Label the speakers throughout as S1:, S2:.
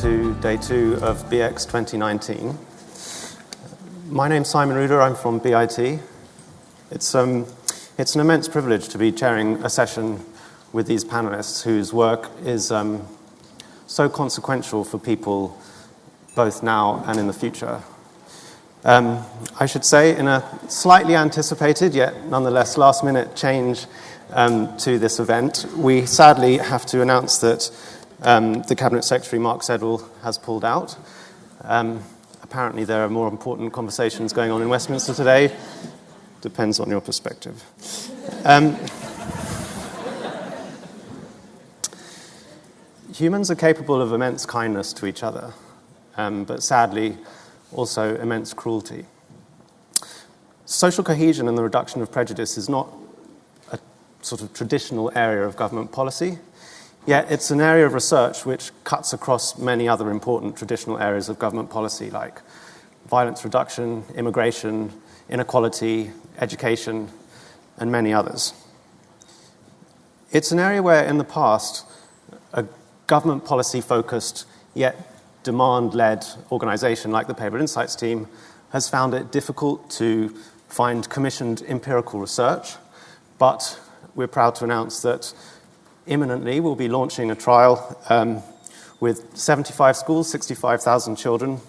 S1: to day 2 of BX 2019. My name's Simon Ruda, I'm from BIT. It's an immense privilege to be chairing a session with these panelists whose work is so consequential for people both now and in the future. I should say, in a slightly anticipated yet nonetheless last-minute change to this event, we sadly have to announce that the Cabinet Secretary, Mark Sedwill, has pulled out. Apparently there are more important conversations going on in Westminster today. Depends on your perspective. Humans are capable of immense kindness to each other, but sadly also immense cruelty. Social cohesion and the reduction of prejudice is not a sort of traditional area of government policy, yet it's an area of research which cuts across many other important traditional areas of government policy like violence reduction, immigration, inequality, education, and many others. It's an area where in the past a government policy-focused yet demand-led organization like the Paper Insights team has found it difficult to find commissioned empirical research, but we're proud to announce that imminently we'll be launching a trial with 75 schools, 65,000 children,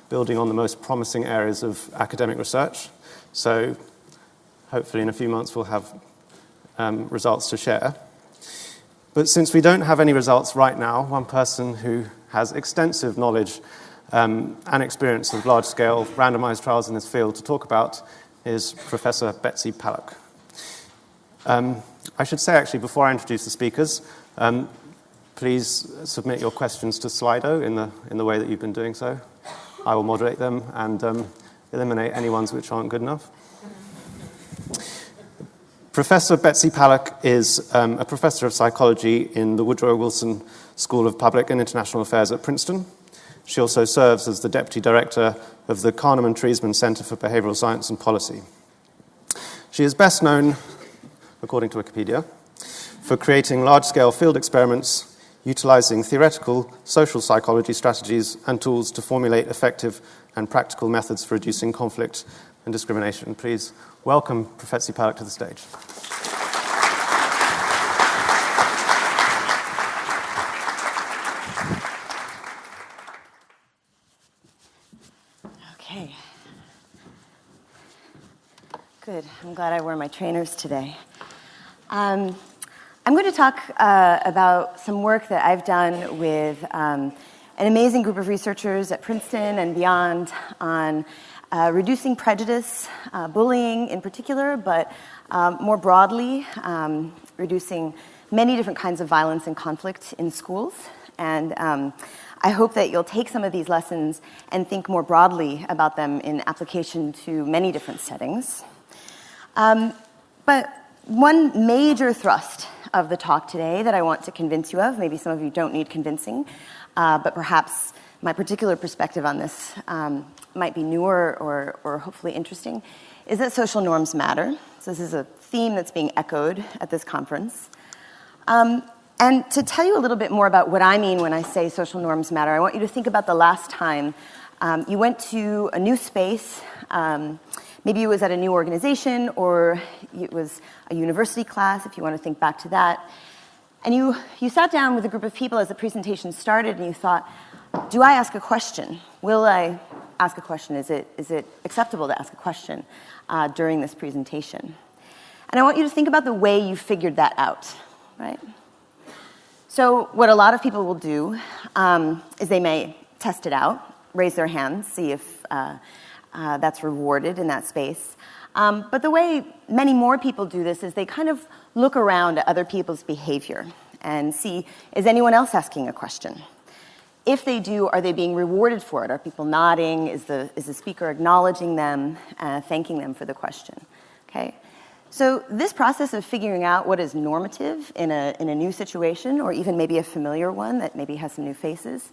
S1: building on the most promising areas of academic research. So hopefully in a few months we'll have results to share. But since we don't have any results right now, one person who has extensive knowledge and experience of large-scale randomized trials in this field to talk about is Professor Betsy Paluck. I should say, actually, before I introduce the speakers, please submit your questions to Slido in the way that you've been doing so. I will moderate them and eliminate any ones which aren't good enough. Professor Betsy Paluck is a professor of psychology in the Woodrow Wilson School of Public and International Affairs at Princeton. She also serves as the deputy director of the Kahneman-Treisman Center for Behavioral Science and Policy. She is best known, according to Wikipedia, for creating large-scale field experiments, utilizing theoretical social psychology strategies and tools to formulate effective and practical methods for reducing conflict and discrimination. Please welcome Professor Paluck to the stage.
S2: Okay. Good. I'm glad I wore my trainers today. I'm going to talk about some work that I've done with an amazing group of researchers at Princeton and beyond on reducing prejudice, bullying in particular, but more broadly, reducing many different kinds of violence and conflict in schools. And I hope that you'll take some of these lessons and think more broadly about them in application to many different settings. But one major thrust of the talk today that I want to convince you of, maybe some of you don't need convincing, but perhaps my particular perspective on this might be newer or hopefully interesting, is that social norms matter. So this is a theme that's being echoed at this conference. And to tell you a little bit more about what I mean when I say social norms matter, I want you to think about the last time you went to a new space. Maybe it was at a new organization, or it was a university class, if you want to think back to that. And you sat down with a group of people as the presentation started, and you thought, do I ask a question? Will I ask a question? Is it acceptable to ask a question during this presentation? And I want you to think about the way you figured that out, right? So what a lot of people will do is they may test it out, raise their hands, see if that's rewarded in that space. But the way many more people do this is they kind of look around at other people's behavior and see, is anyone else asking a question? If they do, are they being rewarded for it? Are people nodding? Is the speaker acknowledging them, thanking them for the question? Okay. So this process of figuring out what is normative in a new situation, or even maybe a familiar one that maybe has some new faces,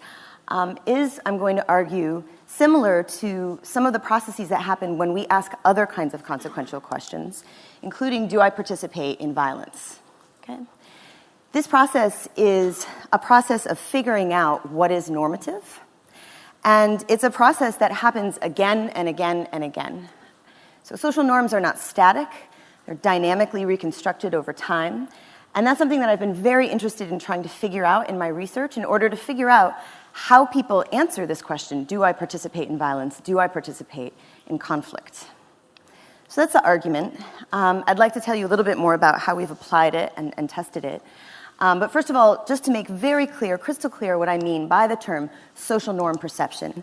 S2: is, I'm going to argue, similar to some of the processes that happen when we ask other kinds of consequential questions, including, do I participate in violence? Okay. This process is a process of figuring out what is normative, and it's a process that happens again and again and again. So social norms are not static, they're dynamically reconstructed over time, and that's something that I've been very interested in trying to figure out in my research in order to figure out how people answer this question, do I participate in violence, do I participate in conflict? So that's the argument. I'd like to tell you a little bit more about how we've applied it and tested it. But first of all, just to make very clear, crystal clear, what I mean by the term social norm perception.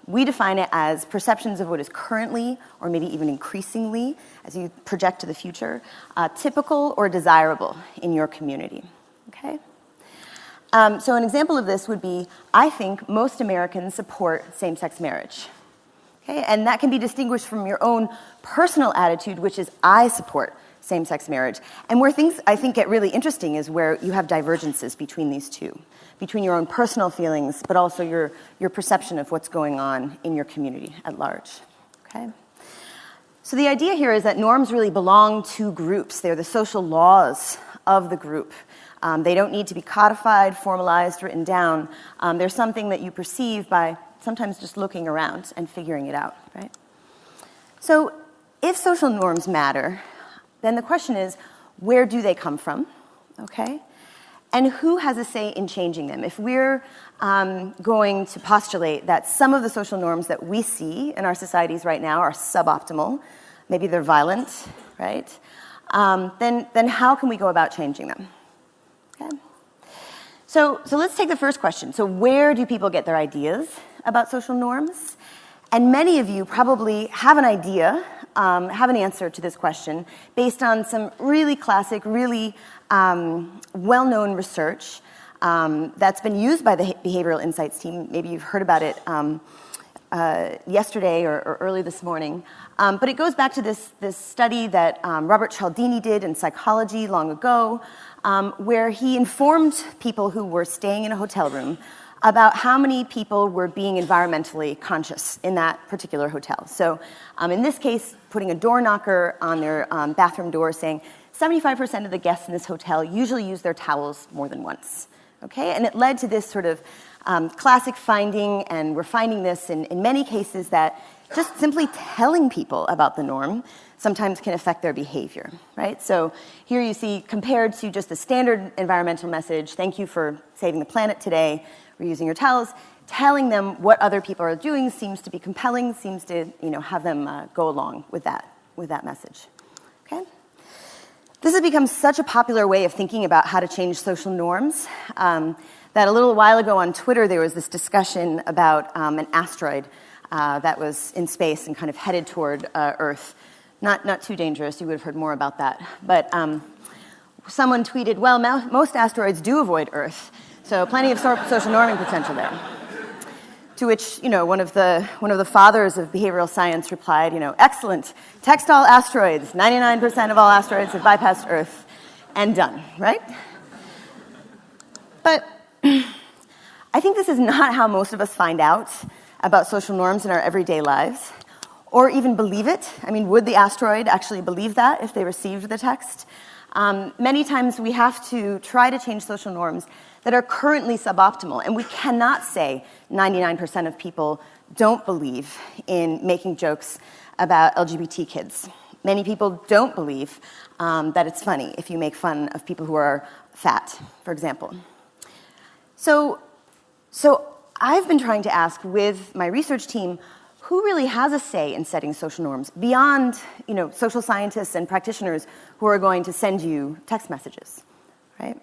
S2: We define it as perceptions of what is currently, or maybe even increasingly, as you project to the future, typical or desirable in your community. Okay? So an example of this would be, I think most Americans support same-sex marriage. Okay? And that can be distinguished from your own personal attitude, which is I support same-sex marriage. And where things, I think, get really interesting is where you have divergences between these two, between your own personal feelings, but also your perception of what's going on in your community at large. Okay? So the idea here is that norms really belong to groups. They're the social laws of the group. They don't need to be codified, formalized, written down. They're something that you perceive by sometimes just looking around and figuring it out, right? So if social norms matter, then the question is, where do they come from, okay? And who has a say in changing them? If we're going to postulate that some of the social norms that we see in our societies right now are suboptimal, maybe they're violent, right? Then how can we go about changing them? Okay. So let's take the first question. So where do people get their ideas about social norms? And many of you probably have an idea, have an answer to this question based on some really classic, really well-known research that's been used by the Behavioral Insights team. Maybe you've heard about it yesterday or early this morning. But it goes back to this study that Robert Cialdini did in psychology long ago, where he informed people who were staying in a hotel room about how many people were being environmentally conscious in that particular hotel. So in this case, putting a door knocker on their bathroom door saying 75% of the guests in this hotel usually use their towels more than once. Okay? And it led to this sort of classic finding, and we're finding this in many cases, that just simply telling people about the norm sometimes can affect their behavior, right? So here you see, compared to just the standard environmental message, thank you for saving the planet today, reusing your towels, telling them what other people are doing seems to be compelling, seems to have them go along with that message. Okay? This has become such a popular way of thinking about how to change social norms that a little while ago on Twitter there was this discussion about an asteroid that was in space and kind of headed toward Earth. Not too dangerous, you would have heard more about that. But someone tweeted, well, most asteroids do avoid Earth, so plenty of social norming potential there. To which, one of the fathers of behavioral science replied, excellent, text all asteroids, 99% of all asteroids have bypassed Earth, and done, right? But I think this is not how most of us find out about social norms in our everyday lives, or even believe it. I mean, would the asteroid actually believe that if they received the text? Many times we have to try to change social norms that are currently suboptimal, and we cannot say 99% of people don't believe in making jokes about LGBT kids. Many people don't believe that it's funny if you make fun of people who are fat, for example. So I've been trying to ask with my research team, who really has a say in setting social norms beyond, social scientists and practitioners who are going to send you text messages, right?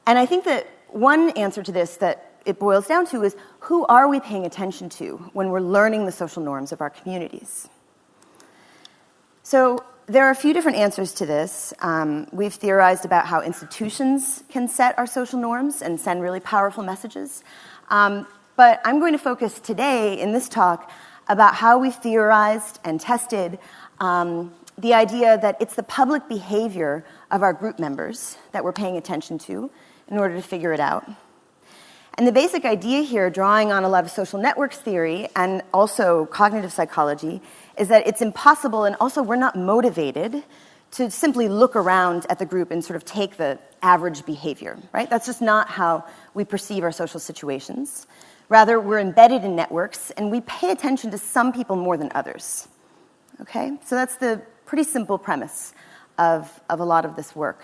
S2: And I think that one answer to this that it boils down to is, who are we paying attention to when we're learning the social norms of our communities? So there are a few different answers to this. We've theorized about how institutions can set our social norms and send really powerful messages. But I'm going to focus today in this talk about how we've theorized and tested the idea that it's the public behavior of our group members that we're paying attention to in order to figure it out. And the basic idea here, drawing on a lot of social networks theory and also cognitive psychology, is that it's impossible, and also we're not motivated to simply look around at the group and sort of take the average behavior, right? That's just not how we perceive our social situations. Rather, we're embedded in networks, and we pay attention to some people more than others, okay? So that's the pretty simple premise of a lot of this work.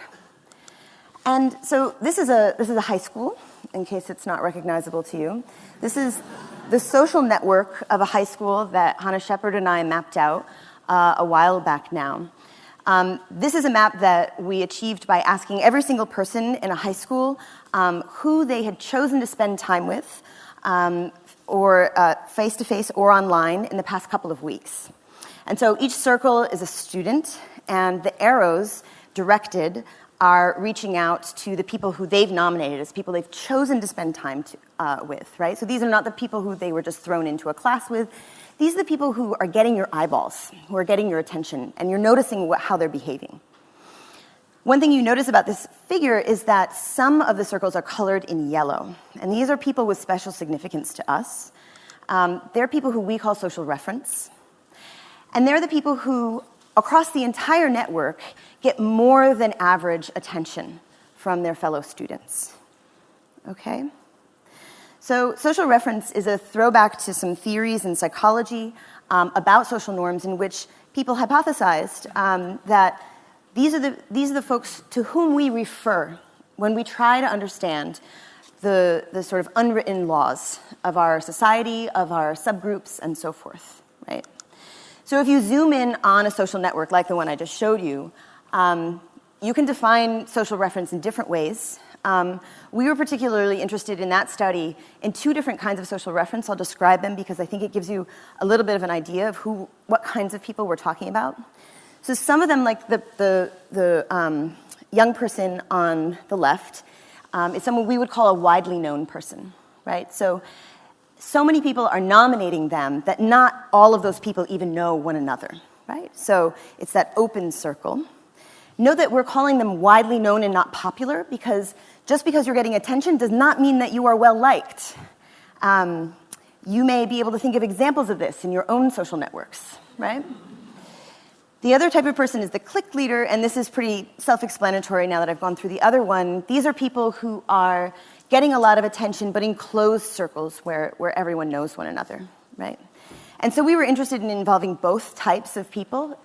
S2: And so this is a high school, in case it's not recognizable to you. This is the social network of a high school that Hannah Shepard and I mapped out a while back now. This is a map that we achieved by asking every single person in a high school who they had chosen to spend time with, or face-to-face or online in the past couple of weeks. And so each circle is a student, and the arrows directed are reaching out to the people who they've nominated as people they've chosen to spend time with, right? So these are not the people who they were just thrown into a class with. These are the people who are getting your eyeballs, who are getting your attention, and you're noticing how they're behaving. One thing you notice about this figure is that some of the circles are colored in yellow, and these are people with special significance to us. They're people who we call social reference, and they're the people who, across the entire network, get more than average attention from their fellow students, okay? So social reference is a throwback to some theories in psychology about social norms in which people hypothesized that these are the folks to whom we refer when we try to understand the sort of unwritten laws of our society, of our subgroups, and so forth, right? So if you zoom in on a social network like the one I just showed you, you can define social reference in different ways. We were particularly interested in that study in two different kinds of social reference. I'll describe them because I think it gives you a little bit of an idea of what kinds of people we're talking about. So some of them, like the young person on the left, is someone we would call a widely known person, right? So many people are nominating them that not all of those people even know one another, right? So it's that open circle. Note that we're calling them widely known and not popular because just because you're getting attention does not mean that you are well-liked. You may be able to think of examples of this in your own social networks, right? The other type of person is the clique leader, and this is pretty self-explanatory now that I've gone through the other one. These are people who are getting a lot of attention, but in closed circles where everyone knows one another, right? And so we were interested in involving both types of people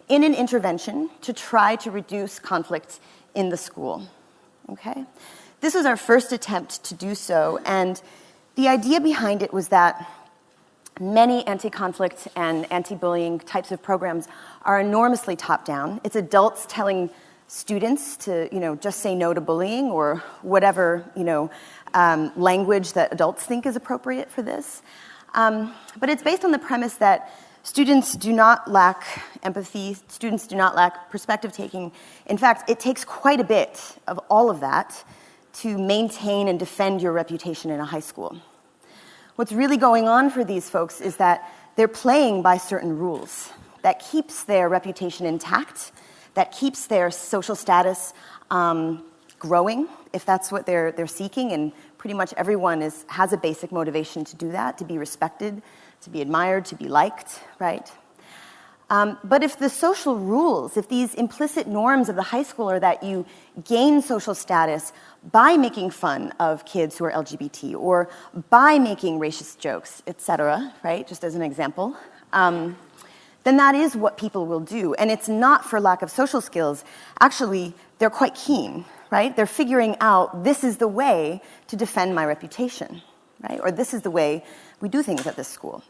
S2: in an intervention to try to reduce conflict in the school, okay? This was our first attempt to do so, and the idea behind it was that many anti-conflict and anti-bullying types of programs are enormously top-down. It's adults telling students to, just say no to bullying or whatever, language that adults think is appropriate for this. But it's based on the premise that students do not lack empathy, students do not lack perspective taking. In fact, it takes quite a bit of all of that to maintain and defend your reputation in a high school. What's really going on for these folks is that they're playing by certain rules that keeps their reputation intact, that keeps their social status growing, if that's what they're seeking, and pretty much everyone has a basic motivation to do that, to be respected, to be admired, to be liked, right? But if the social rules, if these implicit norms of the high school are that you gain social status by making fun of kids who are LGBT or by making racist jokes, etc., right, just as an example, then that is what people will do. And it's not for lack of social skills. Actually, they're quite keen, right? They're figuring out this is the way to defend my reputation, right? Or this is the way we do things at this school.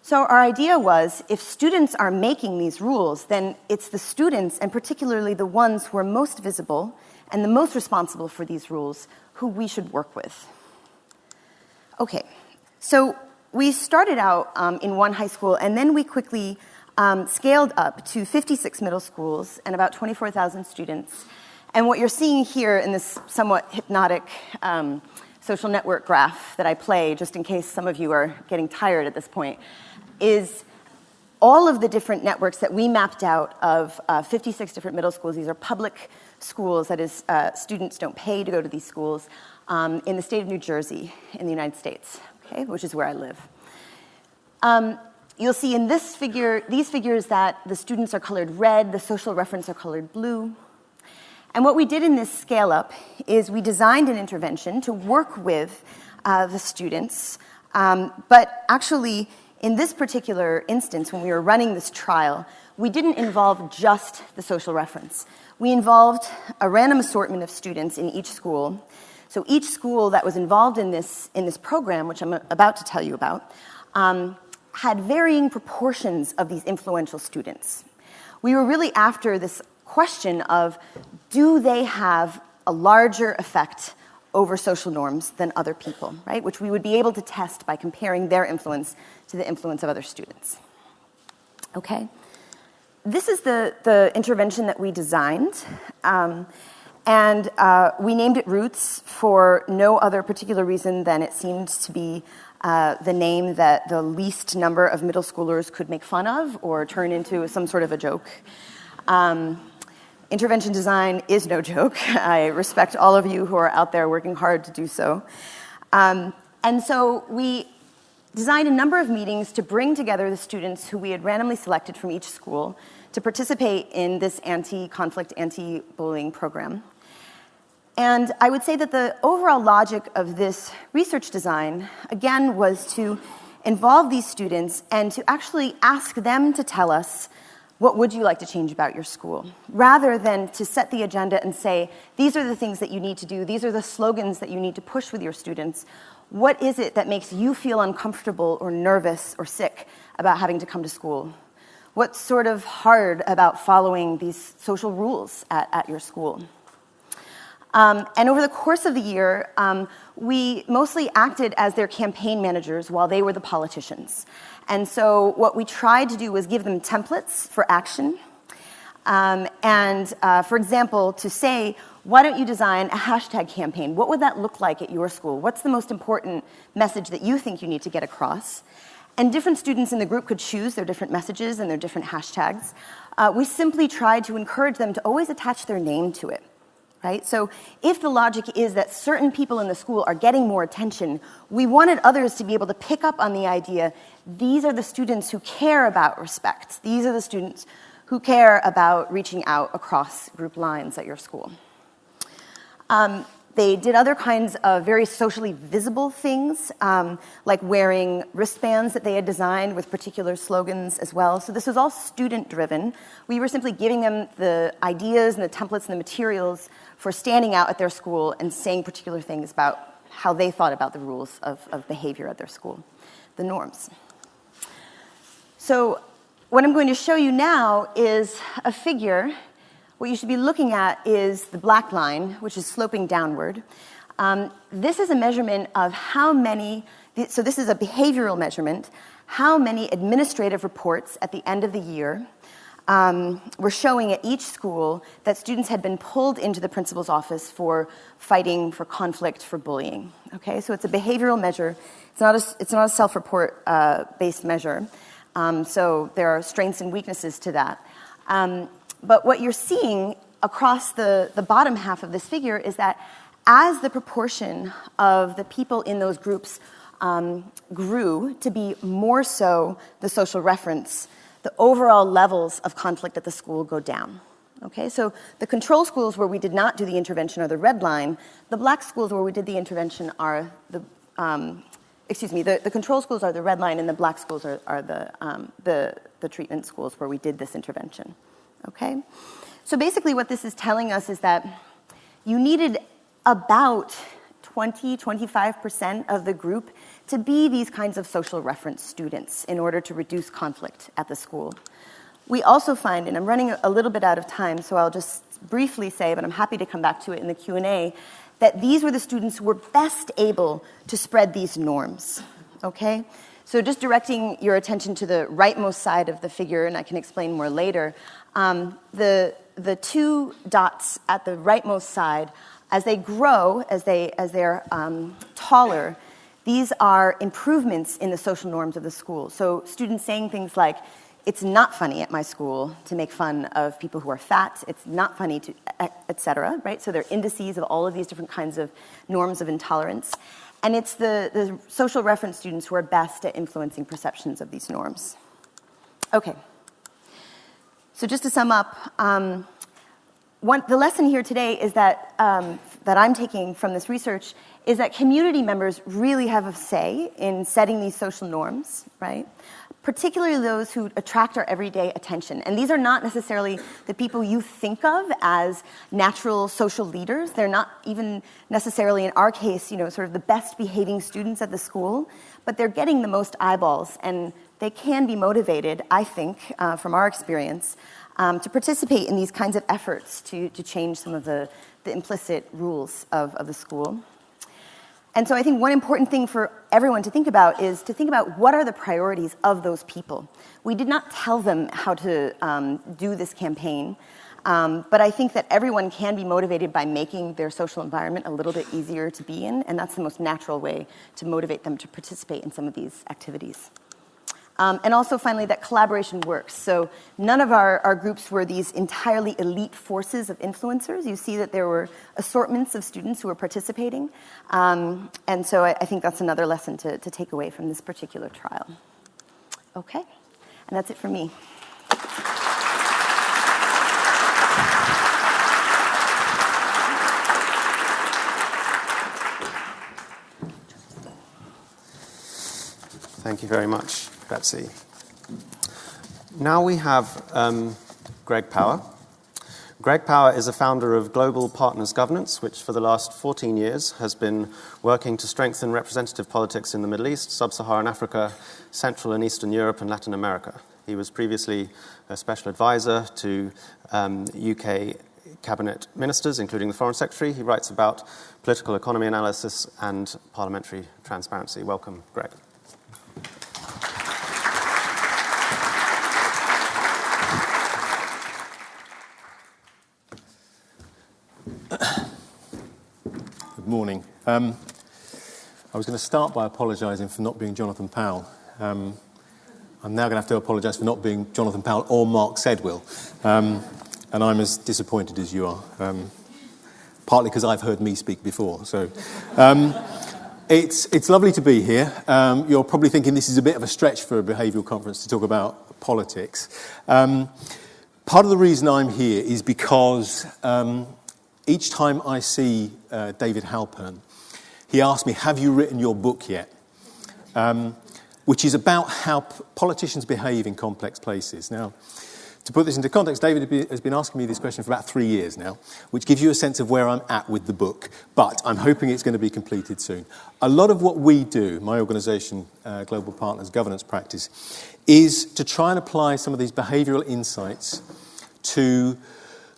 S2: So our idea was, if students are making these rules, then it's the students, and particularly the ones who are most visible and the most responsible for these rules, who we should work with. Okay, so we started out in one high school, and then we quickly scaled up to 56 middle schools and about 24,000 students. And what you're seeing here in this somewhat hypnotic social network graph that I play, just in case some of you are getting tired at this point, is all of the different networks that we mapped out of 56 different middle schools. These are public schools, that is, students don't pay to go to these schools, in the state of New Jersey in the United States, okay, which is where I live. You'll see in these figures that the students are colored red, the social reference are colored blue. And what we did in this scale up is we designed an intervention to work with the students, but actually in this particular instance, when we were running this trial, we didn't involve just the social reference. We involved a random assortment of students in each school. So each school that was involved in this program, which I'm about to tell you about, had varying proportions of these influential students. We were really after this question of, do they have a larger effect over social norms than other people, right? Which we would be able to test by comparing their influence to the influence of other students. Okay? This is the intervention that we designed. And we named it Roots for no other particular reason than it seemed to be the name that the least number of middle schoolers could make fun of or turn into some sort of a joke. Intervention design is no joke. I respect all of you who are out there working hard to do so. And so we designed a number of meetings to bring together the students who we had randomly selected from each school to participate in this anti-conflict, anti-bullying program. And I would say that the overall logic of this research design, again, was to involve these students and to actually ask them to tell us, what would you like to change about your school? Rather than to set the agenda and say, these are the things that you need to do, these are the slogans that you need to push with your students, what is it that makes you feel uncomfortable or nervous or sick about having to come to school? What's sort of hard about following these social rules at your school? And over the course of the year, we mostly acted as their campaign managers while they were the politicians. And so what we tried to do was give them templates for action. For example, to say, why don't you design a hashtag campaign? What would that look like at your school? What's the most important message that you think you need to get across? And different students in the group could choose their different messages and their different hashtags. We simply tried to encourage them to always attach their name to it. Right? So if the logic is that certain people in the school are getting more attention, we wanted others to be able to pick up on the idea, these are the students who care about respect. These are the students who care about reaching out across group lines at your school. They did other kinds of very socially visible things, like wearing wristbands that they had designed with particular slogans as well. So this was all student-driven. We were simply giving them the ideas and the templates and the materials for standing out at their school and saying particular things about how they thought about the rules of behavior at their school, the norms. So what I'm going to show you now is a figure. What you should be looking at is the black line, which is sloping downward. This is a measurement of how many, so this is a behavioral measurement, how many administrative reports at the end of the year were showing at each school that students had been pulled into the principal's office for fighting, for conflict, for bullying. Okay, so it's a behavioral measure. It's not a self-report based measure. So there are strengths and weaknesses to that. But what you're seeing across the bottom half of this figure is that as the proportion of the people in those groups grew to be more so the social reference, the overall levels of conflict at the school go down. Okay, so the control schools where we did not do the intervention are the red line. The black schools where we did the intervention are the control schools are the red line, and the black schools are the treatment schools where we did this intervention. Okay, so basically what this is telling us is that you needed about 20-25% of the group to be these kinds of social reference students in order to reduce conflict at the school. We also find, and I'm running a little bit out of time, so I'll just briefly say, but I'm happy to come back to it in the Q&A, that these were the students who were best able to spread these norms, okay? So just directing your attention to the rightmost side of the figure, and I can explain more later, the two dots at the rightmost side, as they grow, as they're taller, these are improvements in the social norms of the school. So students saying things like, it's not funny at my school to make fun of people who are fat, it's not funny to, et cetera, right? So they're indices of all of these different kinds of norms of intolerance. And it's the social reference students who are best at influencing perceptions of these norms. Okay. So just to sum up, the lesson here today is that that I'm taking from this research is that community members really have a say in setting these social norms, right? Particularly those who attract our everyday attention. And these are not necessarily the people you think of as natural social leaders. They're not even necessarily, in our case, sort of the best behaving students at the school, but they're getting the most eyeballs, and they can be motivated, I think, from our experience, to participate in these kinds of efforts to change some of the implicit rules of the school. And so I think one important thing for everyone to think about is to think about what are the priorities of those people. We did not tell them how to do this campaign, but I think that everyone can be motivated by making their social environment a little bit easier to be in, and that's the most natural way to motivate them to participate in some of these activities. And also, finally, that collaboration works. So none of our groups were these entirely elite forces of influencers. You see that there were assortments of students who were participating. And so I think that's another lesson to take away from this particular trial. Okay, and that's it for me.
S1: Thank you very much, Betsy. Now we have Greg Power. Greg Power is a founder of Global Partners Governance, which for the last 14 years has been working to strengthen representative politics in the Middle East, Sub-Saharan Africa, Central and Eastern Europe, and Latin America. He was previously a special advisor to UK cabinet ministers, including the Foreign Secretary. He writes about political economy analysis and parliamentary transparency. Welcome, Greg.
S3: Good morning. I was going to start by apologising for not being Jonathan Powell. I'm now going to have to apologise for not being Jonathan Powell or Mark Sedwill. And I'm as disappointed as you are, partly because I've heard me speak before. So it's lovely to be here. You're probably thinking this is a bit of a stretch for a behavioural conference to talk about politics. Part of the reason I'm here is because each time I see David Halpern, he asks me, have you written your book yet? Which is about how politicians behave in complex places. Now, to put this into context, David has been asking me this question for about 3 years now, which gives you a sense of where I'm at with the book, but I'm hoping it's going to be completed soon. A lot of what we do, my organisation, Global Partners Governance Practice, is to try and apply some of these behavioural insights to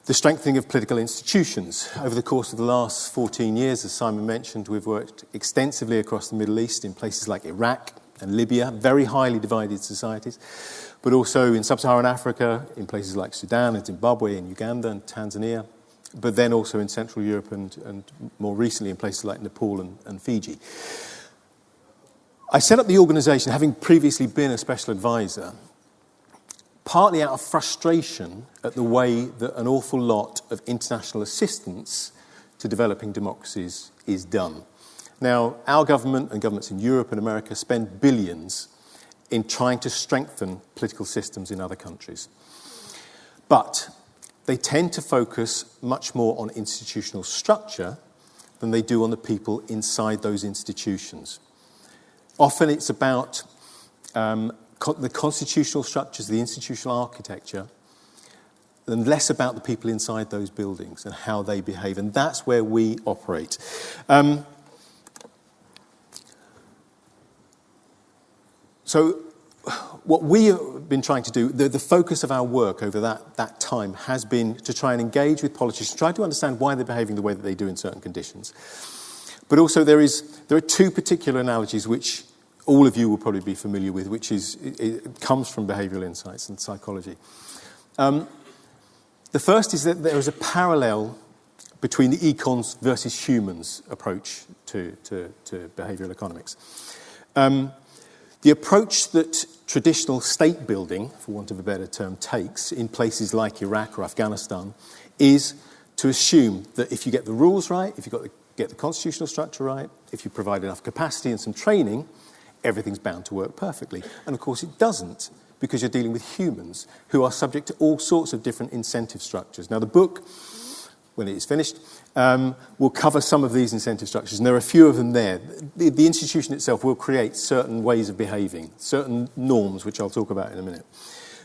S3: the strengthening of political institutions. Over the course of the last 14 years, as Simon mentioned, we've worked extensively across the Middle East in places like Iraq and Libya, very highly divided societies, but also in Sub-Saharan Africa, in places like Sudan and Zimbabwe and Uganda and Tanzania, but then also in Central Europe and more recently in places like Nepal and Fiji. I set up the organisation, having previously been a special advisor, partly out of frustration at the way that an awful lot of international assistance to developing democracies is done. Now, our government and governments in Europe and America spend billions in trying to strengthen political systems in other countries. But they tend to focus much more on institutional structure than they do on the people inside those institutions. Often it's about the constitutional structures, the institutional architecture, and less about the people inside those buildings and how they behave. And that's where we operate. So what we have been trying to do, the focus of our work over that time has been to try and engage with politicians, try to understand why they're behaving the way that they do in certain conditions. But also there are two particular analogies which all of you will probably be familiar with, which it comes from behavioural insights and psychology. The first is that there is a parallel between the econs versus humans approach to behavioural economics. The approach that traditional state building, for want of a better term, takes in places like Iraq or Afghanistan is to assume that if you get the rules right, if you get the constitutional structure right, if you provide enough capacity and some training, everything's bound to work perfectly. And of course it doesn't, because you're dealing with humans who are subject to all sorts of different incentive structures. Now the book, when it is finished, will cover some of these incentive structures, and there are a few of them there. The institution itself will create certain ways of behaving, certain norms, which I'll talk about in a minute.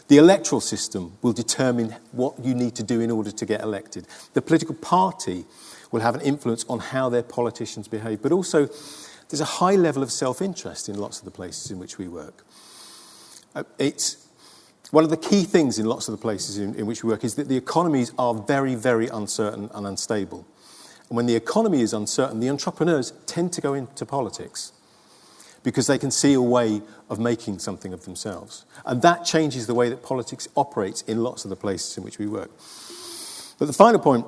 S3: The electoral system will determine what you need to do in order to get elected. The political party will have an influence on how their politicians behave, but also there's a high level of self-interest in lots of the places in which we work. It's one of the key things in lots of the places in which we work is that the economies are very, very uncertain and unstable. And when the economy is uncertain, the entrepreneurs tend to go into politics because they can see a way of making something of themselves. And that changes the way that politics operates in lots of the places in which we work. But the final point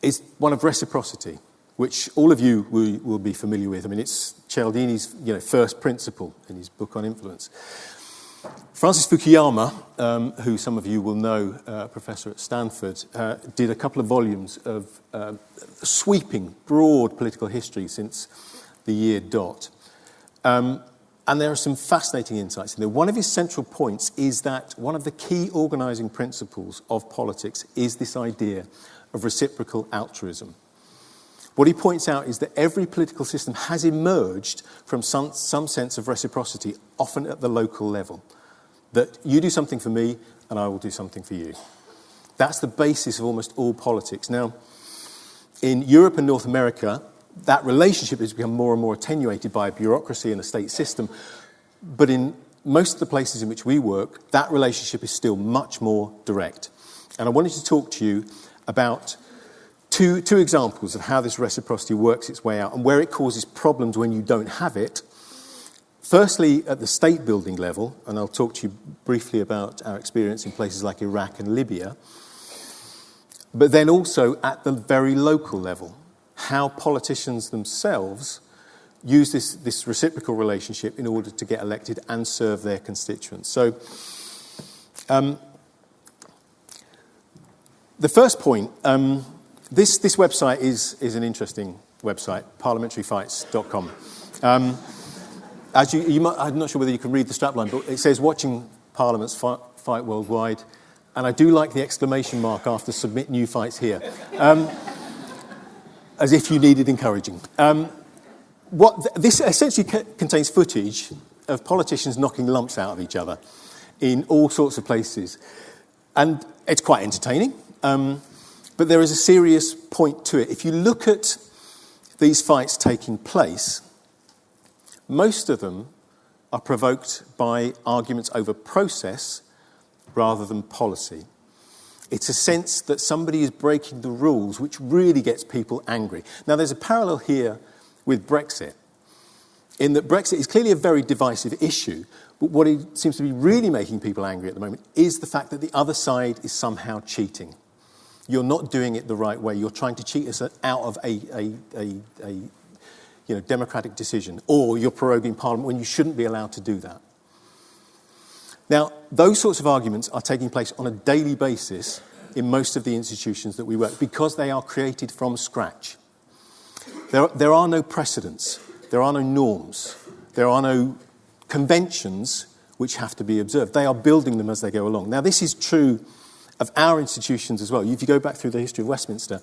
S3: is one of reciprocity, which all of you will be familiar with. I mean, it's Cialdini's first principle in his book on influence. Francis Fukuyama, who some of you will know, professor at Stanford, did a couple of volumes of sweeping, broad political history since the year dot. And there are some fascinating insights in there. One of his central points is that one of the key organising principles of politics is this idea of reciprocal altruism. What he points out is that every political system has emerged from some sense of reciprocity, often at the local level. That you do something for me and I will do something for you. That's the basis of almost all politics. Now, in Europe and North America, that relationship has become more and more attenuated by a bureaucracy and a state system. But in most of the places in which we work, that relationship is still much more direct. And I wanted to talk to you about two examples of how this reciprocity works its way out and where it causes problems when you don't have it. Firstly, at the state building level, and I'll talk to you briefly about our experience in places like Iraq and Libya, but then also at the very local level, how politicians themselves use this reciprocal relationship in order to get elected and serve their constituents. So, the first point, this website is an interesting website, parliamentaryfights.com. As you might, I'm not sure whether you can read the strapline, but it says watching parliaments fight worldwide, and I do like the exclamation mark after submit new fights here, as if you needed encouraging. This essentially contains footage of politicians knocking lumps out of each other in all sorts of places, and it's quite entertaining. But there is a serious point to it. If you look at these fights taking place, most of them are provoked by arguments over process rather than policy. It's a sense that somebody is breaking the rules, which really gets people angry. Now, there's a parallel here with Brexit, in that Brexit is clearly a very divisive issue, but what it seems to be really making people angry at the moment is the fact that the other side is somehow cheating. You're not doing it the right way. You're trying to cheat us out of a democratic decision, or you're proroguing Parliament when you shouldn't be allowed to do that. Now, those sorts of arguments are taking place on a daily basis in most of the institutions that we work because they are created from scratch. There are no precedents, there are no norms, there are no conventions which have to be observed. They are building them as they go along. Now, this is true of our institutions as well. If you go back through the history of Westminster,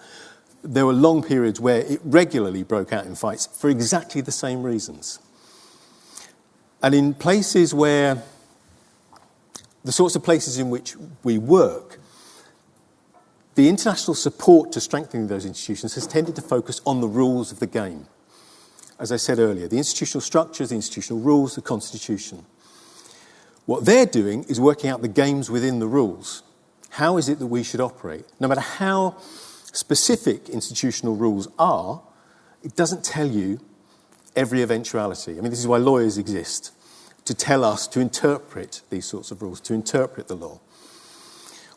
S3: there were long periods where it regularly broke out in fights for exactly the same reasons. And in places where, the sorts of places in which we work, the international support to strengthening those institutions has tended to focus on the rules of the game. As I said earlier, the institutional structures, the institutional rules, the constitution. What they're doing is working out the games within the rules. How is it that we should operate? No matter how specific institutional rules are, it doesn't tell you every eventuality. I mean, this is why lawyers exist, to tell us to interpret these sorts of rules, to interpret the law.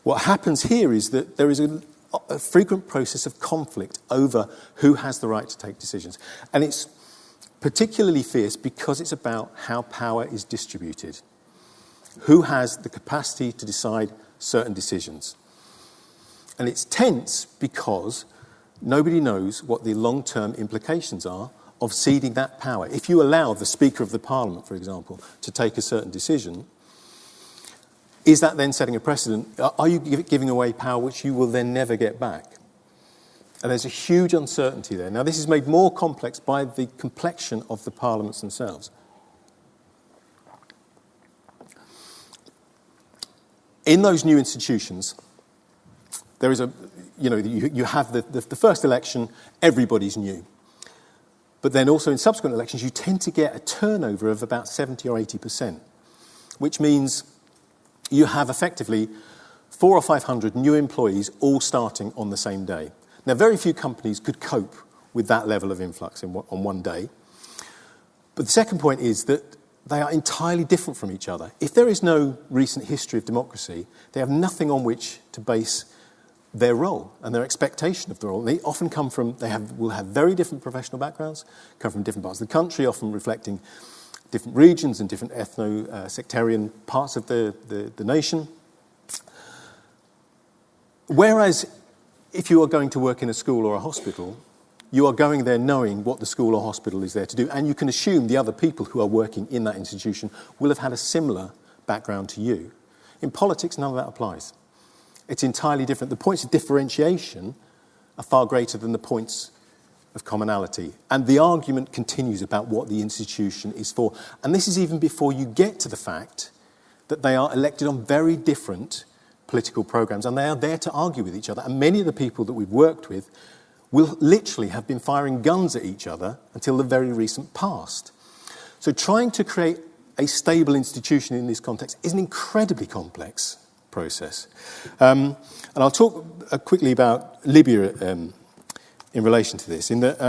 S3: What happens here is that there is a frequent process of conflict over who has the right to take decisions. And it's particularly fierce because it's about how power is distributed. Who has the capacity to decide certain decisions? And it's tense because nobody knows what the long-term implications are of ceding that power, if you allow the Speaker of the Parliament, for example, to take a certain decision, is that then setting a precedent? Are you giving away power which you will then never get back? And there's a huge uncertainty there. Now, this is made more complex by the complexion of the parliaments themselves. In those new institutions, there is you have the first election, everybody's new. But then also in subsequent elections, you tend to get a turnover of about 70 or 80%, which means you have effectively 400 or 500 new employees all starting on the same day. Now, very few companies could cope with that level of influx on one day. But the second point is that they are entirely different from each other. If there is no recent history of democracy, they have nothing on which to base their role and their expectation of the role. They often come from, will have very different professional backgrounds, come from different parts of the country, often reflecting different regions and different ethno-sectarian parts of the nation. Whereas if you are going to work in a school or a hospital, you are going there knowing what the school or hospital is there to do, and you can assume the other people who are working in that institution will have had a similar background to you. In politics, none of that applies. It's entirely different. The points of differentiation are far greater than the points of commonality. And the argument continues about what the institution is for. And this is even before you get to the fact that they are elected on very different political programs, and they are there to argue with each other. And many of the people that we've worked with will literally have been firing guns at each other until the very recent past. So trying to create a stable institution in this context is an incredibly complex process. And I'll talk quickly about Libya in relation to this, in that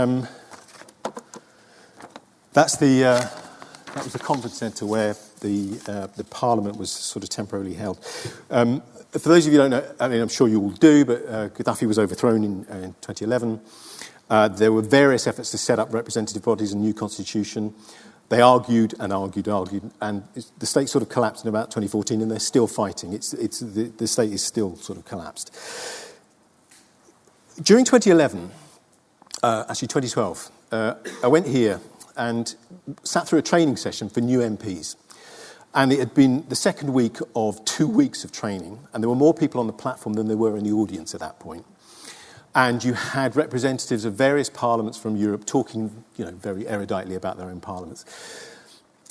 S3: that was the conference centre where the Parliament was sort of temporarily held. For those of you who don't know, I mean, I'm sure you all do, but Gaddafi was overthrown in 2011. There were various efforts to set up representative bodies and new constitution. They argued, and the state sort of collapsed in about 2014, and they're still fighting. The state is still sort of collapsed. During 2011, actually 2012, I went here and sat through a training session for new MPs. And it had been the second week of 2 weeks of training, and there were more people on the platform than there were in the audience at that point. And you had representatives of various parliaments from Europe talking, very eruditely about their own parliaments.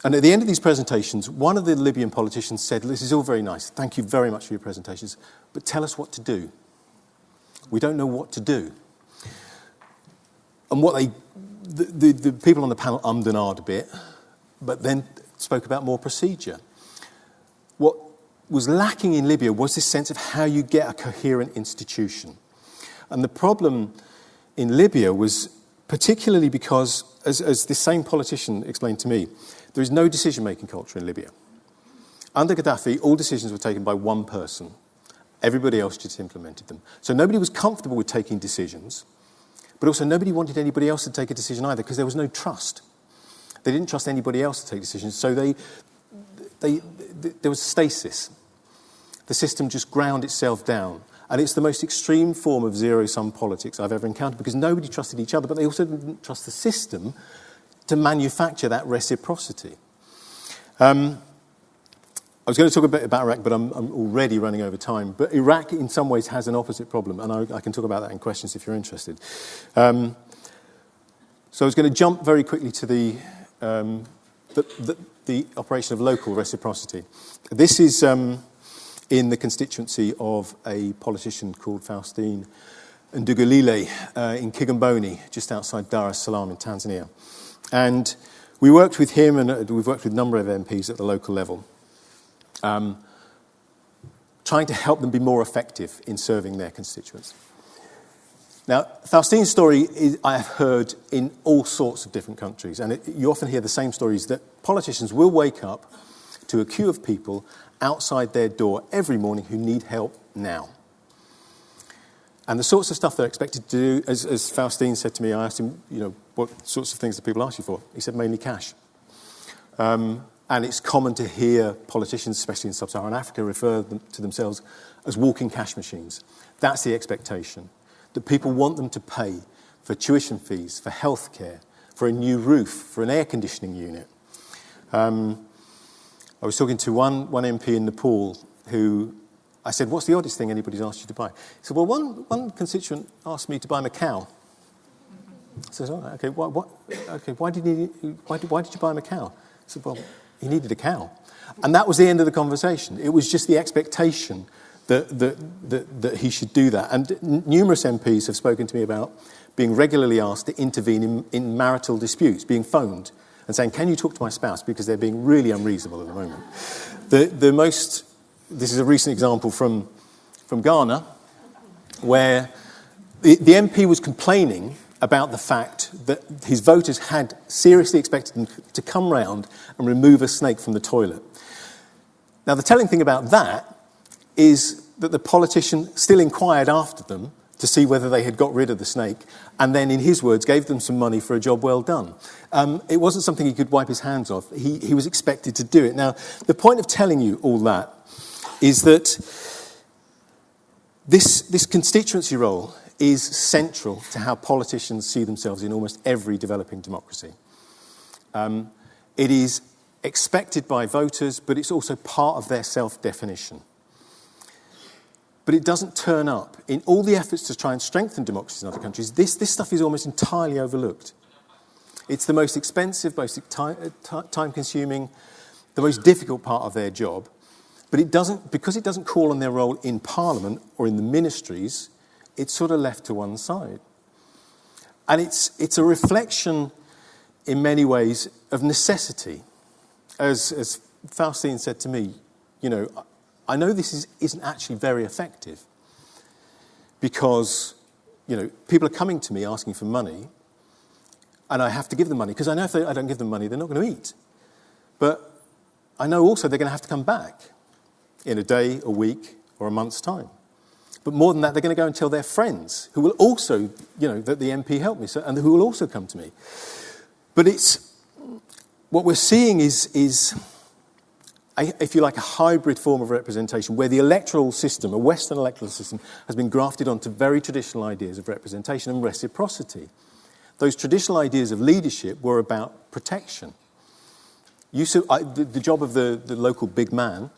S3: And at the end of these presentations, one of the Libyan politicians said, "This is all very nice. Thank you very much for your presentations, but tell us what to do. We don't know what to do." And the people on the panel ummed and ahed a bit, but then spoke about more procedure. What was lacking in Libya was this sense of how you get a coherent institution. And the problem in Libya was particularly because, as this same politician explained to me, there is no decision-making culture in Libya. Under Gaddafi, all decisions were taken by one person. Everybody else just implemented them. So nobody was comfortable with taking decisions, but also nobody wanted anybody else to take a decision either, because there was no trust. They didn't trust anybody else to take decisions, so there was stasis. The system just ground itself down. And it's the most extreme form of zero-sum politics I've ever encountered, because nobody trusted each other, but they also didn't trust the system to manufacture that reciprocity. I was going to talk a bit about Iraq, but I'm already running over time. But Iraq, in some ways, has an opposite problem, and I can talk about that in questions if you're interested. So I was going to jump very quickly to the operation of local reciprocity. This is in the constituency of a politician called Faustine Ndugulile in Kigamboni, just outside Dar es Salaam in Tanzania. And we worked with him, and we've worked with a number of MPs at the local level, trying to help them be more effective in serving their constituents. Now, Faustine's story I have heard in all sorts of different countries, and you often hear the same stories, that politicians will wake up to a queue of people outside their door every morning who need help now. And the sorts of stuff they're expected to do, as Faustine said to me, I asked him, what sorts of things do people ask you for? He said, mainly cash. And it's common to hear politicians, especially in sub-Saharan Africa, refer to themselves as walking cash machines. That's the expectation, that people want them to pay for tuition fees, for healthcare, for a new roof, for an air conditioning unit. I was talking to one MP in Nepal who I said, "What's the oddest thing anybody's asked you to buy?" He said, "Well, one constituent asked me to buy him a cow." I said, "Oh, okay, why did you buy him a cow?" I said, "Well, he needed a cow." And that was the end of the conversation. It was just the expectation that he should do that. And numerous MPs have spoken to me about being regularly asked to intervene in marital disputes, being phoned and saying, "Can you talk to my spouse?" because they're being really unreasonable at the moment. This is a recent example from Ghana, where the MP was complaining about the fact that his voters had seriously expected him to come round and remove a snake from the toilet. Now, the telling thing about that is that the politician still inquired after them to see whether they had got rid of the snake, and then, in his words, gave them some money for a job well done. It wasn't something he could wipe his hands off. He was expected to do it. Now, the point of telling you all that is that this constituency role is central to how politicians see themselves in almost every developing democracy. It is expected by voters, but it's also part of their self-definition. But it doesn't turn up. In all the efforts to try and strengthen democracies in other countries, this stuff is almost entirely overlooked. It's the most expensive, most time-consuming, the most difficult part of their job. But because it doesn't call on their role in Parliament or in the ministries, it's sort of left to one side. And it's a reflection, in many ways, of necessity. As Faustine said to me, I know this isn't actually very effective because, people are coming to me asking for money and I have to give them money because I know if I don't give them money, they're not going to eat. But I know also they're going to have to come back in a day, a week, or a month's time. But more than that, they're going to go and tell their friends who will also, that the MP helped me, and who will also come to me. But what we're seeing is if you like, a hybrid form of representation where the electoral system, a Western electoral system, has been grafted onto very traditional ideas of representation and reciprocity. Those traditional ideas of leadership were about protection. The job of the local big man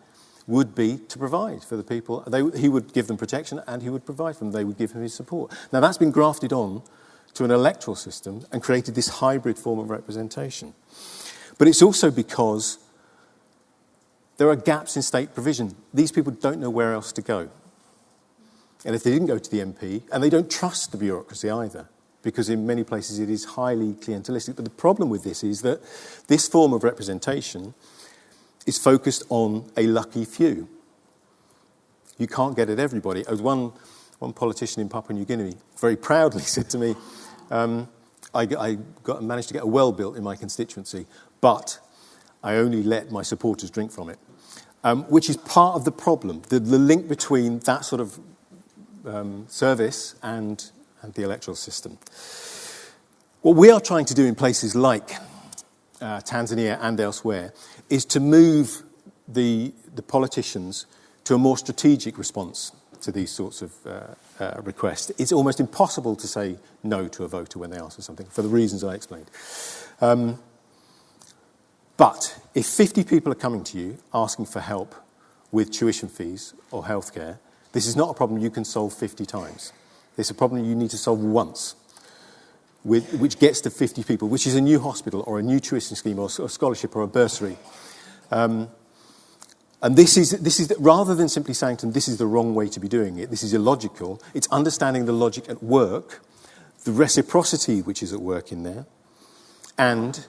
S3: would be to provide for the people. He would give them protection and he would provide for them. They would give him his support. Now, that's been grafted on to an electoral system and created this hybrid form of representation. But it's also because there are gaps in state provision. These people don't know where else to go. And if they didn't go to the MP, and they don't trust the bureaucracy either, because in many places it is highly clientelistic. But the problem with this is that this form of representation is focused on a lucky few. You can't get at everybody. As one politician in Papua New Guinea very proudly said to me, I managed to get a well built in my constituency, but I only let my supporters drink from it, which is part of the problem, the link between that sort of service and the electoral system. What we are trying to do in places like Tanzania and elsewhere is to move the politicians to a more strategic response to these sorts of requests. It's almost impossible to say no to a voter when they ask for something, for the reasons I explained. But if 50 people are coming to you asking for help with tuition fees or healthcare, this is not a problem you can solve 50 times. It's a problem you need to solve once, which gets to 50 people, which is a new hospital or a new tuition scheme or a scholarship or a bursary. And this is rather than simply saying to them, this is the wrong way to be doing it, this is illogical, it's understanding the logic at work, the reciprocity which is at work in there, and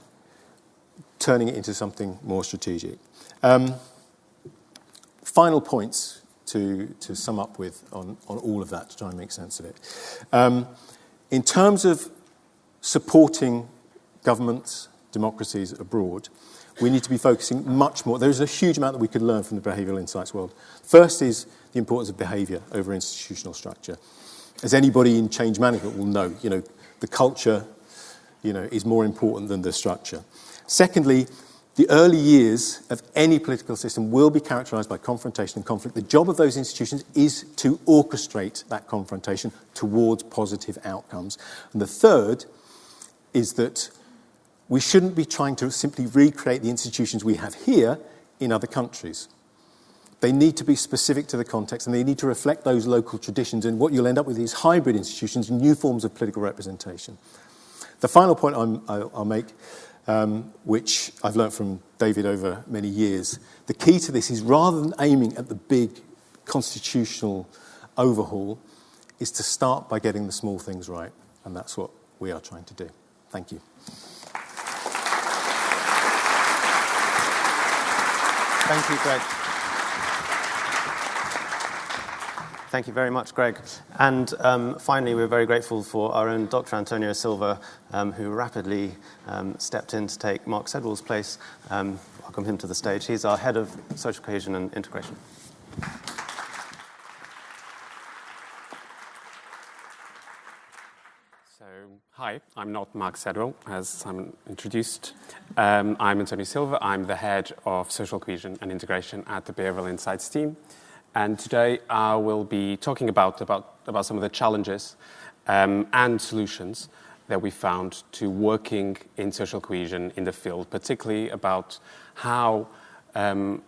S3: turning it into something more strategic. Final points to sum up with on all of that, to try and make sense of it. In terms of supporting governments, democracies abroad, we need to be focusing much more. There's a huge amount that we could learn from the behavioural insights world. First is the importance of behaviour over institutional structure. As anybody in change management will know, the culture, is more important than the structure. Secondly, the early years of any political system will be characterised by confrontation and conflict. The job of those institutions is to orchestrate that confrontation towards positive outcomes. And the third is that we shouldn't be trying to simply recreate the institutions we have here in other countries. They need to be specific to the context, and they need to reflect those local traditions, and what you'll end up with is hybrid institutions and new forms of political representation. The final point I'll make, which I've learnt from David over many years, the key to this is rather than aiming at the big constitutional overhaul, is to start by getting the small things right, and that's what we are trying to do. Thank you.
S1: Thank you, Greg. Thank you very much, Greg. And finally, we're very grateful for our own Dr. Antonio Silva, who rapidly stepped in to take Mark Sedwell's place. Welcome him to the stage. He's our head of social cohesion and integration.
S4: So, hi, I'm not Mark Sedwell, as Simon introduced. I'm Antonio Silva. I'm the head of social cohesion and integration at the Behavioral Insights team. And today I will be talking about some of the challenges and solutions that we found to working in social cohesion in the field, particularly about how the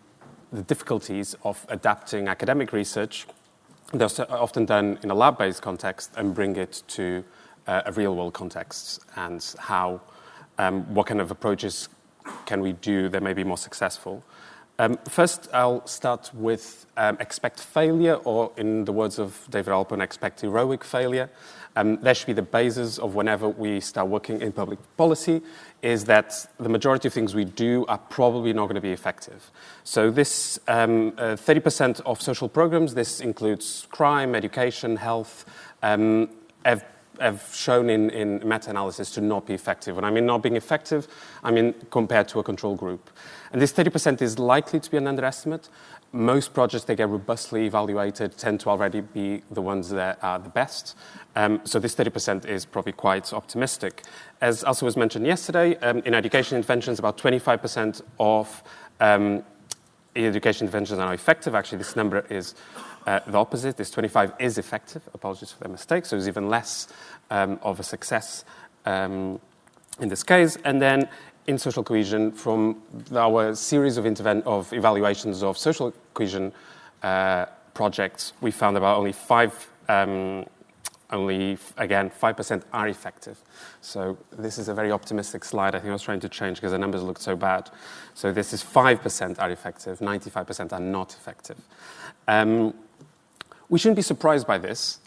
S4: difficulties of adapting academic research that's often done in a lab-based context and bring it to a real-world context, and how what kind of approaches can we do that may be more successful. First, I'll start with expect failure, or in the words of David Alpern, expect heroic failure. That should be the basis of whenever we start working in public policy, is that the majority of things we do are probably not going to be effective. So this 30% of social programs, this includes crime, education, health, have shown in meta-analysis to not be effective. When I mean not being effective, I mean compared to a control group. And this 30% is likely to be an underestimate. Most projects that get robustly evaluated tend to already be the ones that are the best. So this 30% is probably quite optimistic. As also was mentioned yesterday, in education interventions, about 25% of education interventions are effective. Actually, this number is the opposite. This 25 is effective. Apologies for the mistake. So it's even less of a success in this case. And then in social cohesion, from our series of evaluations of social cohesion projects, we found about only 5% are effective. So this is a very optimistic slide. I think I was trying to change because the numbers looked so bad. So this is 5% are effective, 95% are not effective. We shouldn't be surprised by this,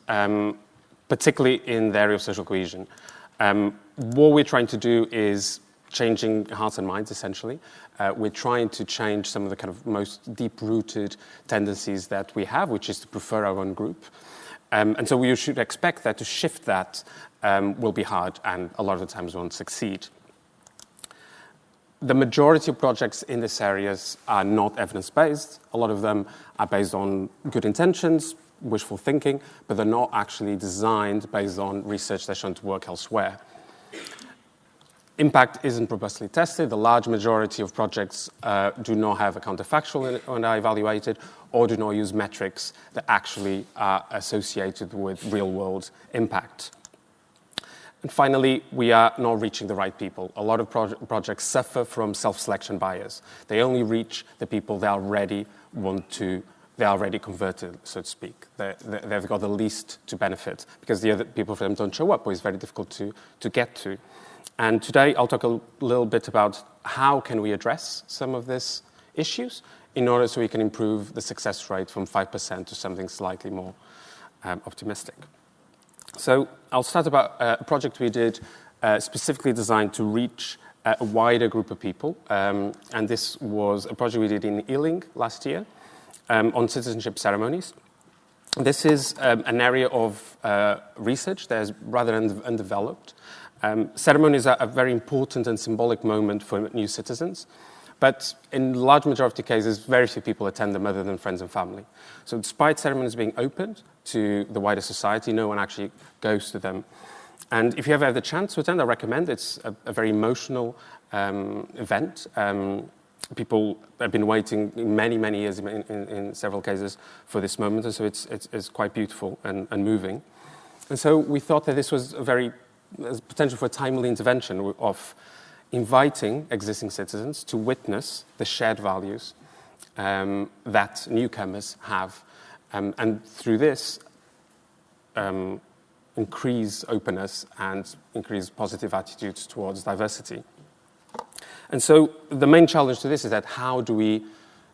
S4: particularly in the area of social cohesion. What we're trying to do is changing hearts and minds, essentially. We're trying to change some of the kind of most deep-rooted tendencies that we have, which is to prefer our own group. And so we should expect that to shift that will be hard, and a lot of the times won't succeed. The majority of projects in these areas are not evidence-based. A lot of them are based on good intentions, wishful thinking, but they're not actually designed based on research that's shown to work elsewhere. Impact isn't robustly tested. The large majority of projects do not have a counterfactual when are evaluated, or do not use metrics that actually are associated with real-world impact. And finally, we are not reaching the right people. A lot of projects suffer from self-selection bias. They only reach the people they already converted, so to speak. They've got the least to benefit, because the other people for them don't show up, or it's very difficult to get to. And today, I'll talk a little bit about how can we address some of these issues in order so we can improve the success rate from 5% to something slightly more optimistic. So I'll start about a project we did specifically designed to reach a wider group of people. And this was a project we did in Ealing last year on citizenship ceremonies. This is an area of research that is rather undeveloped. Ceremonies are a very important and symbolic moment for new citizens, but in large majority of cases, very few people attend them other than friends and family. So despite ceremonies being opened to the wider society, no one actually goes to them. And if you ever have the chance to attend, I recommend. It's a very emotional event. People have been waiting many, many years in several cases for this moment, and so it's quite beautiful and moving. And so we thought that this was a very potential for a timely intervention of inviting existing citizens to witness the shared values that newcomers have, and through this, increase openness and increase positive attitudes towards diversity. And so the main challenge to this is that how do we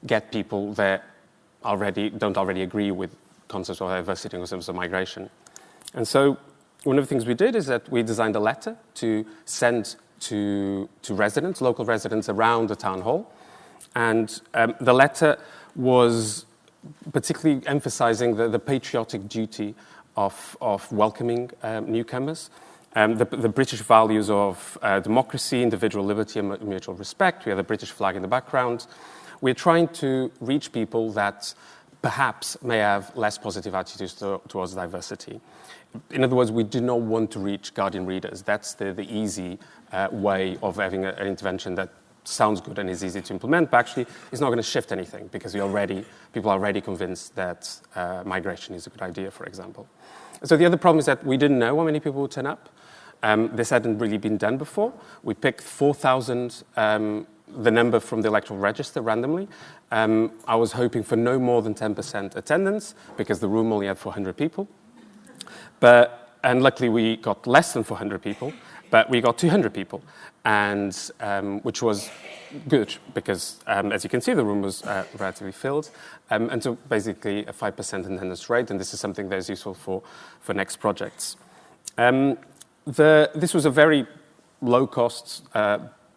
S4: get people that don't already agree with concepts of diversity and concepts of migration? And so one of the things we did is that we designed a letter to send to residents, local residents around the town hall. And the letter was particularly emphasizing the patriotic duty of welcoming newcomers, the British values of democracy, individual liberty, and mutual respect. We have the British flag in the background. We're trying to reach people that perhaps may have less positive attitudes towards diversity. In other words, we do not want to reach Guardian readers. That's the easy way of having an intervention that sounds good and is easy to implement, but actually is not going to shift anything because people are already convinced that migration is a good idea, for example. So the other problem is that we didn't know how many people would turn up. This hadn't really been done before. We picked 4,000, the number from the electoral register randomly. I was hoping for no more than 10% attendance because the room only had 400 people. And luckily we got less than 400 people, but we got 200 people, and which was good because, as you can see, the room was relatively filled. And so basically a 5% attendance rate, and this is something that is useful for next projects. This was a very low-cost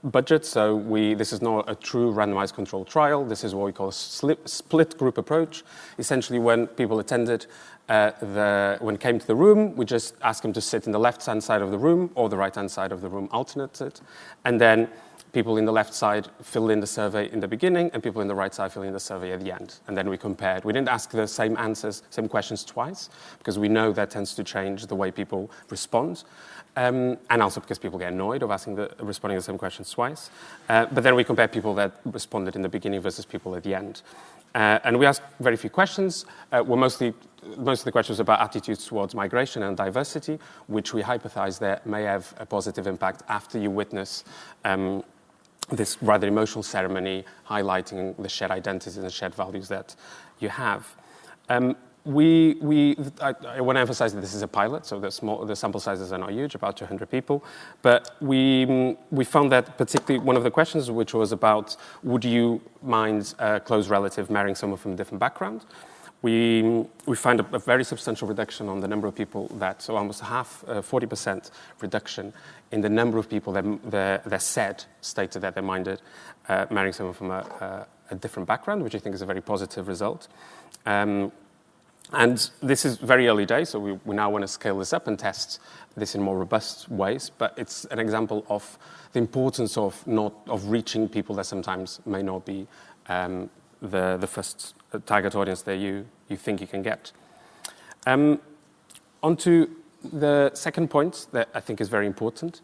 S4: budget, so this is not a true randomized controlled trial. This is what we call a split group approach. Essentially, when people attended, when came to the room, we just asked them to sit in the left-hand side of the room or the right-hand side of the room, alternated, and then people in the left side fill in the survey in the beginning, and people in the right side fill in the survey at the end. And then we compared. We didn't ask the same questions twice, because we know that tends to change the way people respond. And also because people get annoyed of responding to the same questions twice. But then we compare people that responded in the beginning versus people at the end. And we asked very few questions. Most of the questions about attitudes towards migration and diversity, which we hypothesize that may have a positive impact after you witness this rather emotional ceremony highlighting the shared identities and the shared values that you have. I want to emphasize that this is a pilot, so the sample sizes are not huge, about 200 people. But we found that particularly one of the questions, which was about, would you mind a close relative marrying someone from a different background? We find a very substantial reduction on the number of people so almost half, 40% reduction in the number of people that stated that they minded marrying someone from a different background, which I think is a very positive result. And this is very early days, so we now want to scale this up and test this in more robust ways. But it's an example of the importance of reaching people that sometimes may not be the first target audience that you think you can get. Onto the second point that I think is very important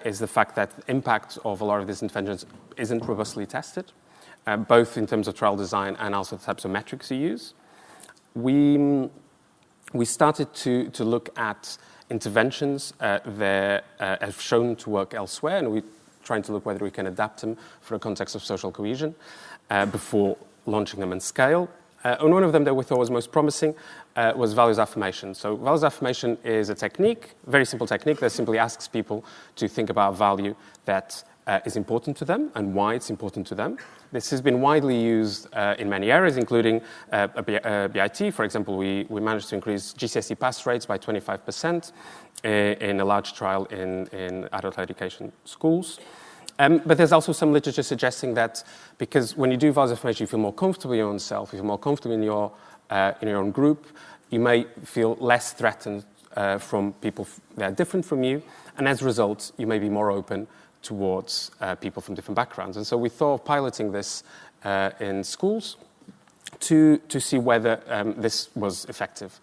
S4: is the fact that the impact of a lot of these interventions isn't robustly tested, both in terms of trial design and also the types of metrics you use. We started to look at interventions that have shown to work elsewhere, and we're trying to look whether we can adapt them for a context of social cohesion before launching them in scale. And one of them that we thought was most promising was values affirmation. So values affirmation is a technique, very simple technique, that simply asks people to think about a value that is important to them and why it's important to them. This has been widely used in many areas, including BIT. For example, we managed to increase GCSE pass rates by 25% in a large trial in adult education schools. But there's also some literature suggesting that because when you do values affirmation, you feel more comfortable in your own self, you feel more comfortable in your own group, you may feel less threatened from people that are different from you, and as a result, you may be more open towards people from different backgrounds. And so we thought of piloting this in schools to see whether this was effective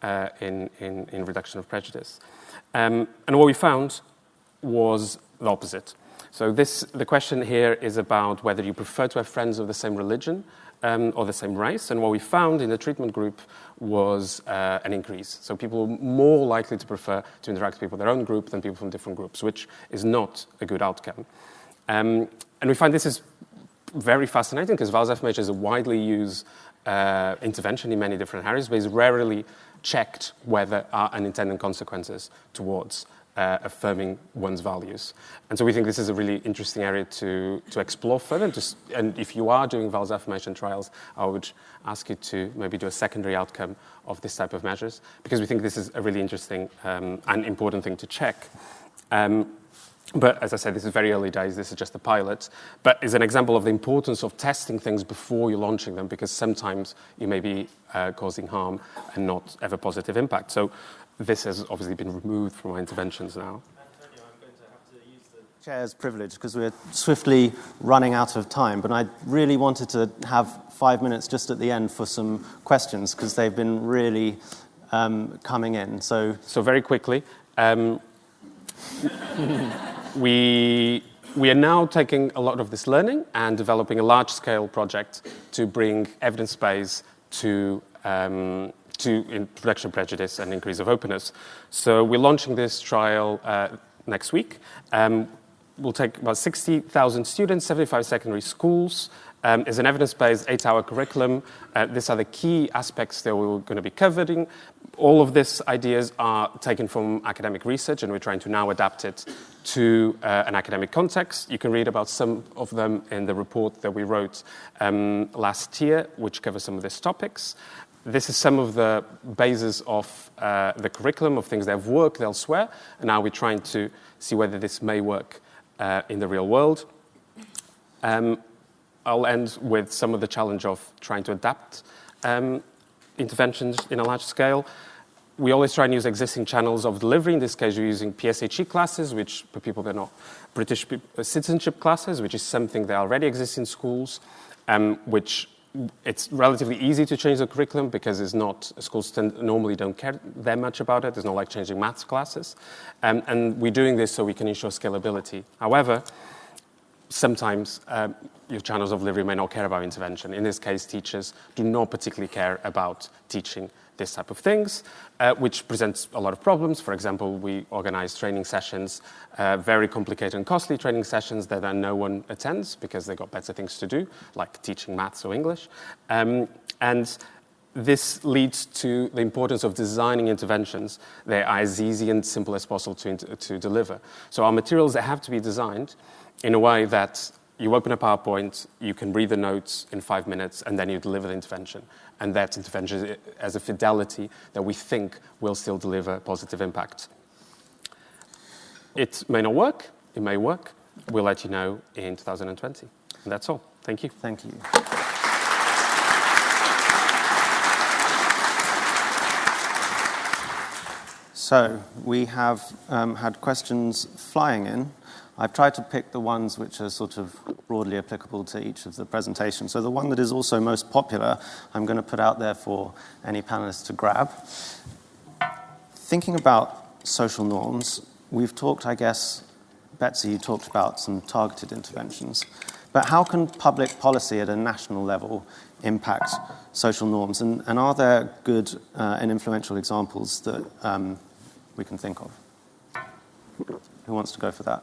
S4: in reduction of prejudice. And what we found was the opposite. So the question here is about whether you prefer to have friends of the same religion or the same race. And what we found in the treatment group was an increase. So people were more likely to prefer to interact with people of their own group than people from different groups, which is not a good outcome. And we find this is very fascinating because Val's affirmation is a widely used intervention in many different areas, but is rarely checked whether are unintended consequences towards affirming one's values. And so we think this is a really interesting area to explore further. And if you are doing Val's affirmation trials, I would ask you to maybe do a secondary outcome of this type of measures, because we think this is a really interesting and important thing to check. But as I said, this is very early days. This is just a pilot. But it's an example of the importance of testing things before you're launching them, because sometimes you may be causing harm and not have a positive impact. So this has obviously been removed from our interventions now.
S1: Antonio, I'm going to have to use the chair's privilege because we're swiftly running out of time. But I really wanted to have 5 minutes just at the end for some questions, because they've been really coming in. So
S4: very quickly, we are now taking a lot of this learning and developing a large-scale project to bring evidence base to reduction of prejudice and increase of openness. So we're launching this trial next week. We'll take about 60,000 students, 75 secondary schools. It's an evidence-based 8-hour curriculum. These are the key aspects that we're going to be covering. All of these ideas are taken from academic research, and we're trying to now adapt it to an academic context. You can read about some of them in the report that we wrote last year, which covers some of these topics. This is some of the bases of the curriculum, of things that have worked elsewhere, and now we're trying to see whether this may work in the real world. I'll end with some of the challenge of trying to adapt interventions in a large scale. We always try and use existing channels of delivery. In this case, we're using PSHE classes, which, for people that are not British, citizenship classes, which is something that already exists in schools, which it's relatively easy to change the curriculum because it's not, schools normally don't care that much about it. There's no like changing maths classes. And we're doing this so we can ensure scalability. However, sometimes your channels of delivery may not care about intervention. In this case, teachers do not particularly care about teaching this type of things, which presents a lot of problems. For example, we organize training sessions, very complicated and costly training sessions that then no one attends because they've got better things to do, like teaching maths or English. And this leads to the importance of designing interventions that are as easy and simple as possible to deliver. So our materials, they have to be designed in a way that you open a PowerPoint, you can read the notes in 5 minutes, and then you deliver the intervention. And that intervention has a fidelity that we think will still deliver positive impact. It may not work, it may work. We'll let you know in 2020. And that's all. Thank you.
S1: thank you. So we have had questions flying in. I've tried to pick the ones which are sort of broadly applicable to each of the presentations. So the one that is also most popular, I'm going to put out there for any panelists to grab. Thinking about social norms, we've talked, I guess, Betsy, you talked about some targeted interventions. But how can public policy at a national level impact social norms? And are there good and influential examples that we can think of? Who wants to go for that?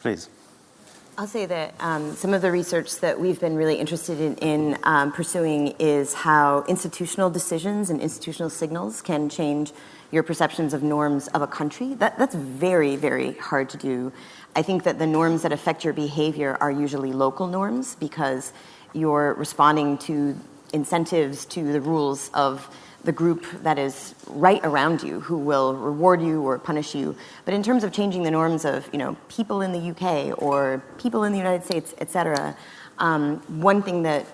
S1: Please.
S2: I'll say that some of the research that we've been really interested in pursuing is how institutional decisions and institutional signals can change your perceptions of norms of a country. That's very, very hard to do. I think that the norms that affect your behavior are usually local norms because you're responding to incentives, to the rules of the group that is right around you who will reward you or punish you. But in terms of changing the norms of, people in the UK or people in the United States, et cetera, one thing that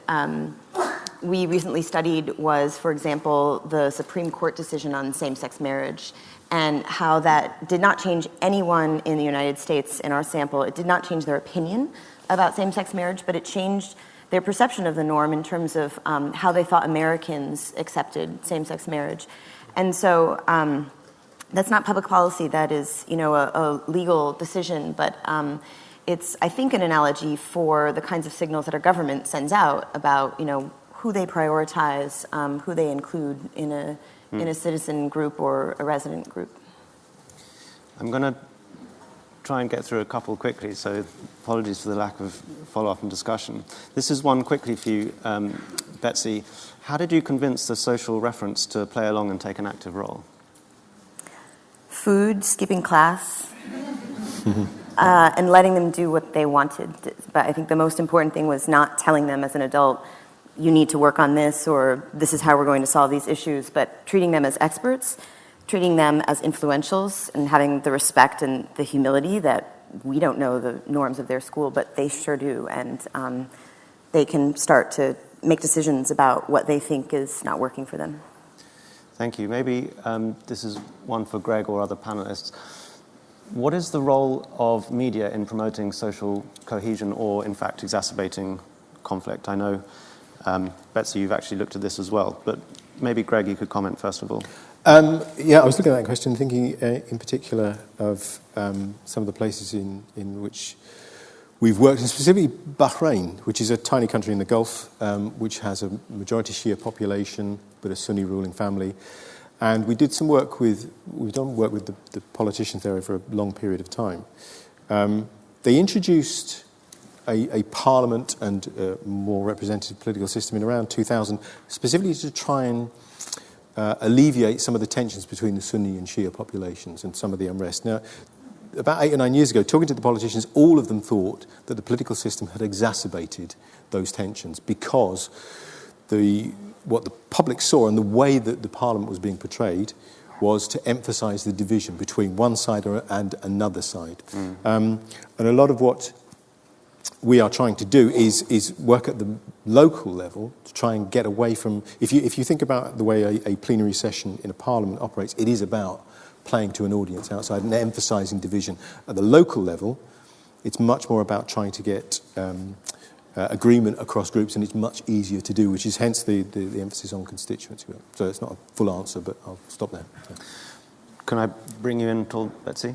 S2: we recently studied was, for example, the Supreme Court decision on same-sex marriage and how that did not change anyone in the United States in our sample. It did not change their opinion about same-sex marriage, but it changed their perception of the norm in terms of how they thought Americans accepted same-sex marriage. And so that's not public policy, that is, a legal decision, but it's, I think, an analogy for the kinds of signals that our government sends out about, who they prioritize, who they include in a citizen group or a resident group.
S1: I'm going to try and get through a couple quickly, so apologies for the lack of follow-up and discussion. This is one quickly for you, Betsy. How did you convince the social reference to play along and take an active role?
S2: Food, skipping class, and letting them do what they wanted. But I think the most important thing was not telling them as an adult, you need to work on this, or this is how we're going to solve these issues, but treating them as experts, treating them as influentials, and having the respect and the humility that we don't know the norms of their school, but they sure do, and they can start to make decisions about what they think is not working for them.
S1: Thank you. Maybe this is one for Greg or other panelists. What is the role of media in promoting social cohesion or, in fact, exacerbating conflict? I know, Betsy, you've actually looked at this as well, but maybe, Greg, you could comment first of all.
S3: Yeah, I was looking at that question, thinking in particular of some of the places in which we've worked, and specifically Bahrain, which is a tiny country in the Gulf, which has a majority Shia population, but a Sunni ruling family. And we've done work with the politicians there for a long period of time. They introduced a parliament and a more representative political system in around 2000, specifically to try and alleviate some of the tensions between the Sunni and Shia populations and some of the unrest. Now, about 8 or 9 years ago, talking to the politicians, all of them thought that the political system had exacerbated those tensions because what the public saw and the way that the parliament was being portrayed was to emphasise the division between one side and another side. And a lot of what we are trying to do is work at the local level to try and get away from... If you think about the way a plenary session in a parliament operates, it is about playing to an audience outside and emphasising division. At the local level, it's much more about trying to get agreement across groups, and it's much easier to do, which is hence the emphasis on constituency. So it's not a full answer, but I'll stop there.
S1: Can I bring you in, Betsy?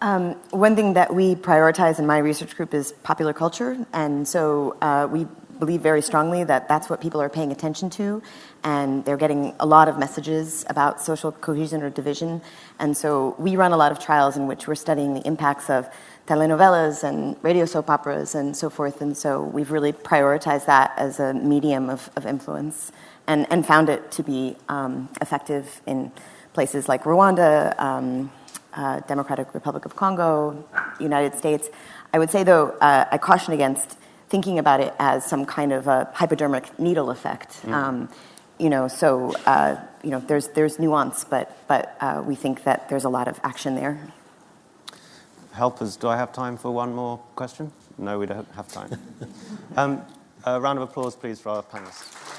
S2: One thing that we prioritize in my research group is popular culture, and so we believe very strongly that that's what people are paying attention to, and they're getting a lot of messages about social cohesion or division. And so we run a lot of trials in which we're studying the impacts of telenovelas and radio soap operas and so forth, and so we've really prioritized that as a medium of influence and found it to be effective in places like Rwanda, Democratic Republic of Congo, United States. I would say, though, I caution against thinking about it as some kind of a hypodermic needle effect. There's nuance, but we think that there's a lot of action there.
S1: Helpers, do I have time for one more question? No, we don't have time. A round of applause, please, for our panelists.